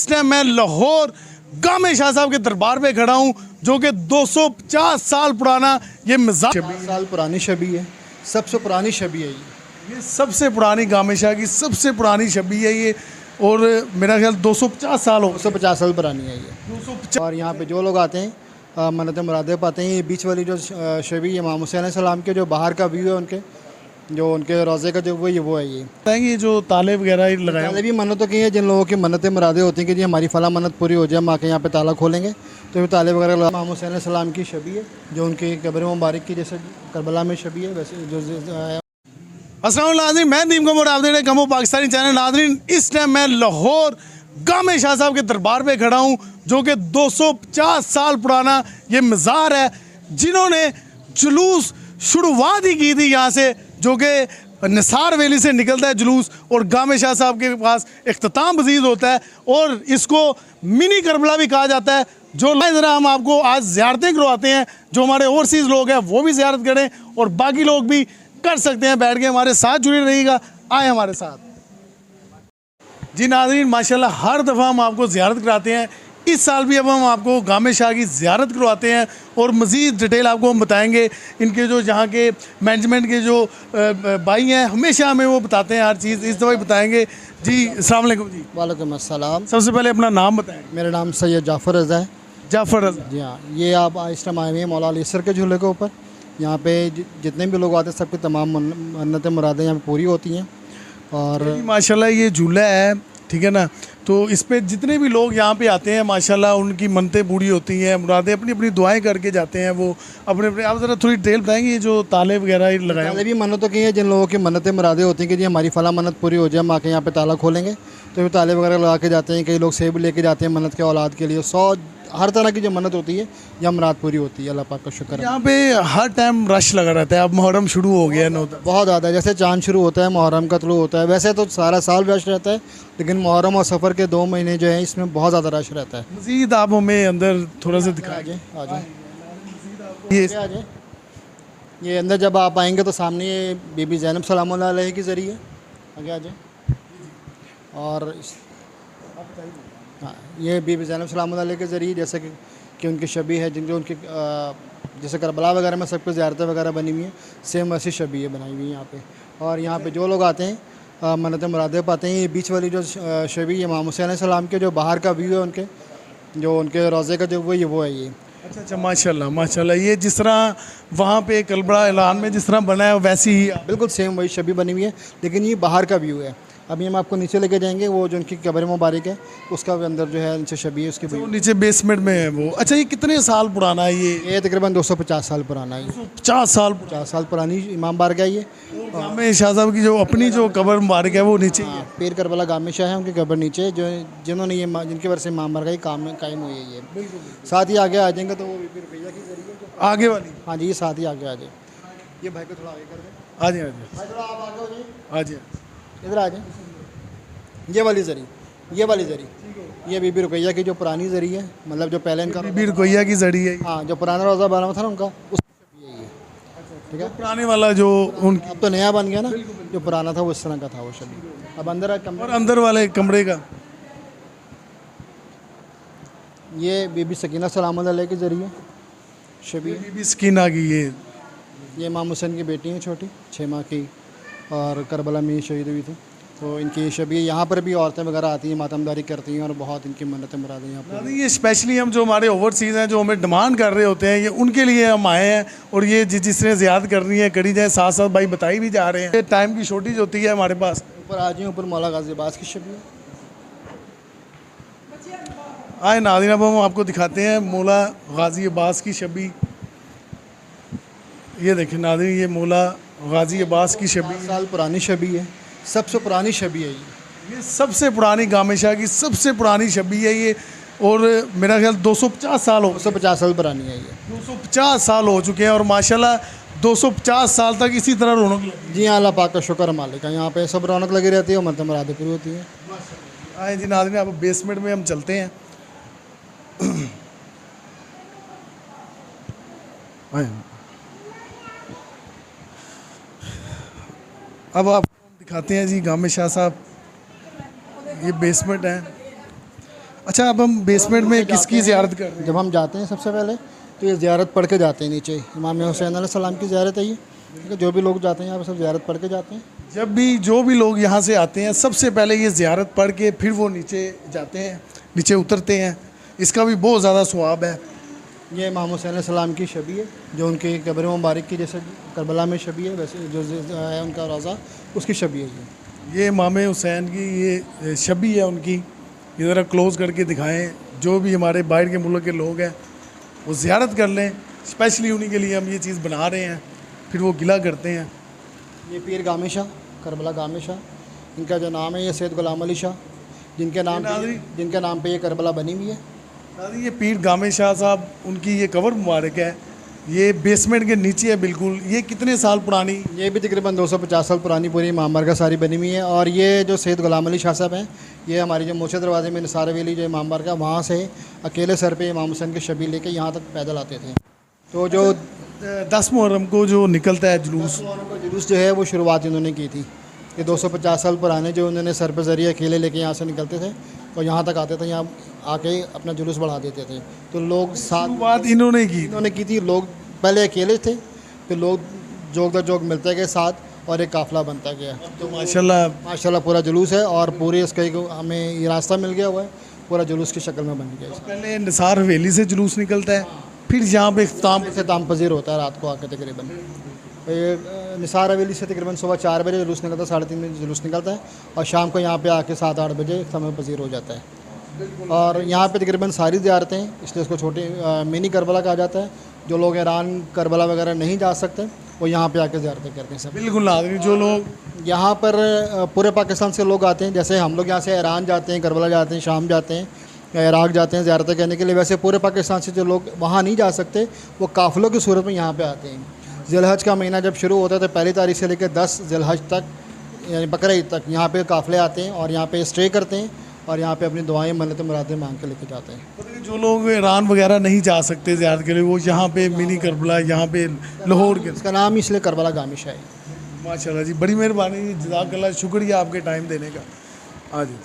Time मैं लाहौर गामे शाह साहब के दरबार पे खड़ा हूँ, जो कि 250 साल पुराना ये मज़ार 20 साल पुरानी शबी है, सबसे पुरानी शबी है ये सबसे पुरानी गामे शाह की सबसे पुरानी शबी है ये। और मेरा ख्याल 250 साल हो 250 साल पुरानी है ये। 250। और यहाँ पे जो लोग आते हैं मन्नत मुरादें पाते हैं। ये बीच वाली जो शबी है इमाम हुसैन सलाम के जो बाहर का व्यू है उनके, जो उनके रोज़े का जो वो है ये ये जो ताले वगैरह लगाए ताले भी मन्नतों की है। जिन लोगों की मन्नतें मुरादें होती हैं कि जी हमारी फ़ला मन्नत पूरी हो जाए, हम आके यहाँ पे ताला खोलेंगे, तो ये ताले वगैरह इमाम हुसैन सलाम की शबी है, जो उनकी कब्र मुबारक की जैसे करबला में शबी है वैसे जो अस्सलाम वालेकुम नाज़रीन, मैं दीम कमर आप देख रहे हैं कमो पाकिस्तानी चैनल। नाज़रीन, इस टाइम मैं लाहौर गामे शाह साहब के दरबार पे खड़ा हूँ, जो कि 250 साल पुराना ये मज़ार है, जिन्होंने जुलूस शुरुआत ही की थी यहाँ से, जो कि निसार वैली से निकलता है जुलूस और गामे शाह साहब के पास इख्तिताम पजीद होता है, और इसको मिनी करबला भी कहा जाता है। जो ज़रा हम आपको आज ज़ियारतें करवाते हैं, जो हमारे ओवरसीज़ लोग हैं वो भी ज़ियारत करें और बाकी लोग भी कर सकते हैं बैठ के। हमारे साथ जुड़े रहिएगा, आए हमारे साथ। जी नाज़रीन, माशाल्लाह हर दफ़ा हम आपको ज़ियारत कराते हैं। इस साल भी अब हम आपको गामे शाह की ज़ियारत करवाते हैं और मज़ीद डिटेल आपको हम बताएंगे। इनके जो यहाँ के मैनेजमेंट के जो भाई हैं, हमेशा हमें वो बताते हैं हर चीज़, इस दफ़ा ही बताएंगे। जी अस्सलाम वालेकुम जी। वालेकुम अस्सलाम। सबसे पहले अपना नाम बताएं। मेरा नाम सैयद जाफ़र रज़ा है। जाफ़र रज़ा जी हाँ, ये आप इस टाइम आए हुए हैं मौला अली सर के झूले के ऊपर। यहाँ पे जितने भी लोग आते हैं सबकी तमाम मन्नतें मुरादें यहाँ पे पूरी होती हैं। और माशाल्लाह ये झूला है, ठीक है ना, तो इस पे जितने भी लोग यहाँ पे आते हैं माशाल्लाह उनकी मन्नतें पूरी होती हैं, मुरादें अपनी अपनी दुआएं करके जाते हैं वो अपने अपने। आप ज़रा थोड़ी डिटेल बताएंगे, ये जो ताले वगैरह लगाए ताले भी मन्नतों की है। जिन लोगों की मन्नतें मुरादें होती हैं कि जी हमारी फ़ला मन्नत पूरी हो जाए, हम आके यहाँ पे ताला खोलेंगे, तो ये ताले वगैरह लगा के जाते हैं। कई लोग सेब लेके जाते हैं मन्नत के औलाद के लिए। 100 हर तरह की जो मन्नत होती है या मुराद पूरी होती है। अल्लाह पाक का शुक्र है। यहाँ पे हर टाइम रश लगा रहता है। अब मुहर्रम शुरू हो गया है, बहुत ज़्यादा, जैसे चाँद शुरू होता है मुहर्रम का तुलू होता है, वैसे तो सारा साल रश रहता है, लेकिन मुहर्रम और सफ़र के 2 महीने जो है इसमें बहुत ज़्यादा रश रहता है। मज़ीद आप हमें अंदर थोड़ा सा दिखा आ जाए ये अंदर जब आप आएंगे तो सामने ये बीबी ज़ैनब सलामुल्लाह अलैहा के ज़रिए आगे आ जाए। और हाँ, ये बीबी ज़ैनब सलामुल्लाह अलैहा के ज़रिए जैसे कि उनकी शबी है, जिनके उनके जैसे करबला वगैरह में सब कुछ ज़ियारतें वगैरह बनी हुई हैं, सेम वैसी शबी है बनाई हुई है यहाँ पे। और यहाँ पे जो लोग आते हैं मन्नतें मुरादें पाते हैं। ये बीच वाली जो शबी है इमाम हुसैन सलाम के जो बाहर का व्यू है उनके, जो उनके रोज़े का जो वो है ये। अच्छा, माशाल्लाह माशाल्लाह। ये जिस तरह वहाँ पे कलबड़ा ऐलान में जिस तरह बना है वैसी ही बिल्कुल सेम वही शबी बनी हुई है, लेकिन ये बाहर का व्यू है। अभी हम आपको नीचे लेके जाएंगे, वो जो उनकी कब्र मुबारक है उसका भी अंदर जो है नीचे शबी है उसकी। वो नीचे बेसमेंट में है वो। अच्छा, ये कितने साल पुराना है ये तकरीबन 250 साल पुराना है। 50 साल पुरानी इमाम बारगाह है ये। गामे शाह साहब की जो अपनी जो कब्र मुबारक है वो नीचे ही है। पीर करबला गामे शाह है, उनकी कब्र नीचे, जो जिन्होंने ये जिनकी वजह से इमाम बारगाह कायम हुई है ये। साथ ही आगे आ जाएंगे तो वो बीबी रुकैया की ज़रिए आगे वाली। हाँ जी, ये साथ ही आगे आ जाए। ये भाई को थोड़ा आगे कर दें। आ जाए थोड़ा आप आगे हो जाइए, आ जाए इधर आ जाए। ये वाली ज़री, ये बीबी रुकैया की जो पुरानी ज़री है, मतलब जो पहले इनका बीबी रुकैया की जड़ी है। हाँ, जो पुराना रोज़ा बना था ना उनका, उस ठीक है। पुराने वाला जो उन अब तो नया बन गया ना, जो पुराना था वो इस तरह का था वो शबी। अब अंदर और अंदर वाले कमरे का ये बीबी सकीना सलामुल्लाह अलैहा के ज़रिए शबी। बीबी सकीना की ये इमाम हुसैन की बेटी हैं छोटी, 6 माह की, और करबला में शहीद हुई थी। तो इनकी शबी यहाँ पर भी औरतें वगैरह आती हैं, मातमदारी करती हैं और बहुत इनकी मन्नतें मुरादें यहाँ पर। ये स्पेशली हम जो हमारे ओवरसीज़ हैं जो हमें डिमांड कर रहे होते हैं, ये उनके लिए हम आए हैं। और ये जिसने ज़ियारत करनी है करी जाए, साथ साथ भाई बताई भी जा रहे हैं। टाइम की शॉर्टेज होती है हमारे पास। ऊपर आ जाए, ऊपर मौला गाजी अब्बास की शबी है। आए नाज़रीन, अब हम आपको दिखाते हैं मौला गाजी अब्बास की शबी। ये देखें नाज़रीन, ये मौला गाजी अब्बास की शबी 50 साल पुरानी शबी है, सबसे पुरानी शबी है ये सबसे पुरानी गामे शाह की सबसे पुरानी शबी है ये। और मेरा ख्याल 250 साल हो 250 साल पुरानी है ये। 250 साल हो चुके हैं और माशाल्लाह 250 साल तक इसी तरह रौनक लगी। जी हाँ, अल्लाह पाक का शुक्र मालिक है। यहाँ पे सब रौनक लगी रहती है, मतलब मुरादें पूरी होती है। आए जी नाज़रीन, अब बेसमेंट में हम चलते हैं। अब आपको दिखाते हैं जी गामे शाह साहब, ये बेसमेंट है। अच्छा, अब हम बेसमेंट में किसकी ज़ियारत कर रहे हैं? जब हम जाते हैं सबसे पहले तो ये ज़ियारत पढ़ के जाते हैं नीचे, इमाम हुसैन अलैहिस्सलाम की ज़ियारत है ये, ठीक है। जो भी लोग जाते हैं यहाँ पर सब ज़ियारत पढ़ के जाते हैं। जब भी जो भी लोग यहाँ से आते हैं सबसे पहले ये ज़ियारत पढ़ के फिर वो नीचे जाते हैं, नीचे उतरते हैं। इसका भी बहुत ज़्यादा सवाब है। ये इमाम हुसैन अलैहिस्सलाम की शबी है, जो उनकी कब्र मुबारक की जैसे करबला में शबी है, वैसे जो है उनका रोज़ा उसकी शबी है ये। ये इमाम हुसैन की ये शबी है उनकी। ये ज़रा क्लोज करके दिखाएं, जो भी हमारे बाहर के मुल्क के लोग हैं वो ज़ियारत कर लें। स्पेशली उन्हीं के लिए हम ये चीज़ बना रहे हैं, फिर वो गिला करते हैं। ये पीर गामी शाह, करबला गामी शाह, इनका जो नाम है ये सैयद गुलाम अली शाह, जिनके नाम पे ये करबला बनी हुई है। दादी, ये पीर गामे शाह साहब, उनकी ये कब्र मुबारक है, ये बेसमेंट के नीचे है बिल्कुल। ये कितने साल पुरानी? ये भी तकरीबन 250 साल पुरानी पूरी इमाम बारगाह सारी बनी हुई है। और ये जो सैयद गुलाम अली शाह साहब हैं, ये हमारी जो मोचे दरवाजे में निसार हवेली जो इमाम बारगाह, वहाँ से अकेले सर पे इमाम हुसैन की शबी लेके यहाँ तक पैदल आते थे। तो जो 10 मुहर्रम को जो निकलता है जुलूस, जुलूस जो है वो शुरुआत इन्होंने की थी। ये 250 साल पुराने जो उन्होंने सर पर जरिए अकेले लेके यहाँ से निकलते थे और यहाँ तक आते थे, यहाँ आके अपना जुलूस बढ़ा देते थे। तो लोग साथ बात इन्होंने की थी। लोग पहले अकेले थे, फिर लोग जोग दर जोग मिलते गए साथ और एक काफ़िला बनता गया। तो माशाल्लाह पूरा जुलूस है और पूरे इसका एक हमें ये रास्ता मिल गया हुआ है, पूरा जुलूस की शक्ल में बन गया। पहले निसार हवेली से जुलूस निकलता है, फिर यहाँ पे इख्तिताम पजीर होता है रात को आकर तकरीबन। ये निसार हवेली से तकरीबन सुबह 4 बजे जुलूस निकलता है, 3:30 बजे जुलूस निकलता है और शाम को यहाँ पे आके 7-8 बजे समय पजीर हो जाता है। और यहाँ पे तकरीबन सारी ज़ियारतें, इसलिए इसको छोटी मिनी करबला कहा जाता है। जो लोग ईरान करबला वगैरह नहीं जा सकते वो यहाँ पे आके ज़ियारतें करते हैं सब। बिल्कुल आदमी जो लोग यहाँ पर पूरे पाकिस्तान से लोग आते हैं। जैसे हम लोग यहाँ से ईरान जाते हैं, करबला जाते हैं, शाम जाते हैं या इराक़ जाते हैं ज़ियारतें करने के लिए, वैसे पूरे पाकिस्तान से जो लोग वहाँ नहीं जा सकते वो काफ़िलों की सूरत में यहाँ पे आते हैं। ज़िलहज का महीना जब शुरू होता है तो पहली तारीख से लेकर 10 ज़िलहज तक यानी बकरा ईद तक यहाँ पे काफ़िले आते हैं और यहाँ पे स्टे करते हैं और यहाँ पे अपनी दुआएं मन्नतें मुरादें मांग के लेके जाते हैं। जो लोग ईरान वगैरह नहीं जा सकते ज़ियारत के लिए, वो यहाँ पे मिनी करबला, यहाँ पे लाहौर के, इसका नाम इसलिए करबला गामी शाह है। माशाल्लाह जी, बड़ी मेहरबानी, जज़ाकल्लाह, शुक्रिया आपके टाइम देने का। हाँ जी।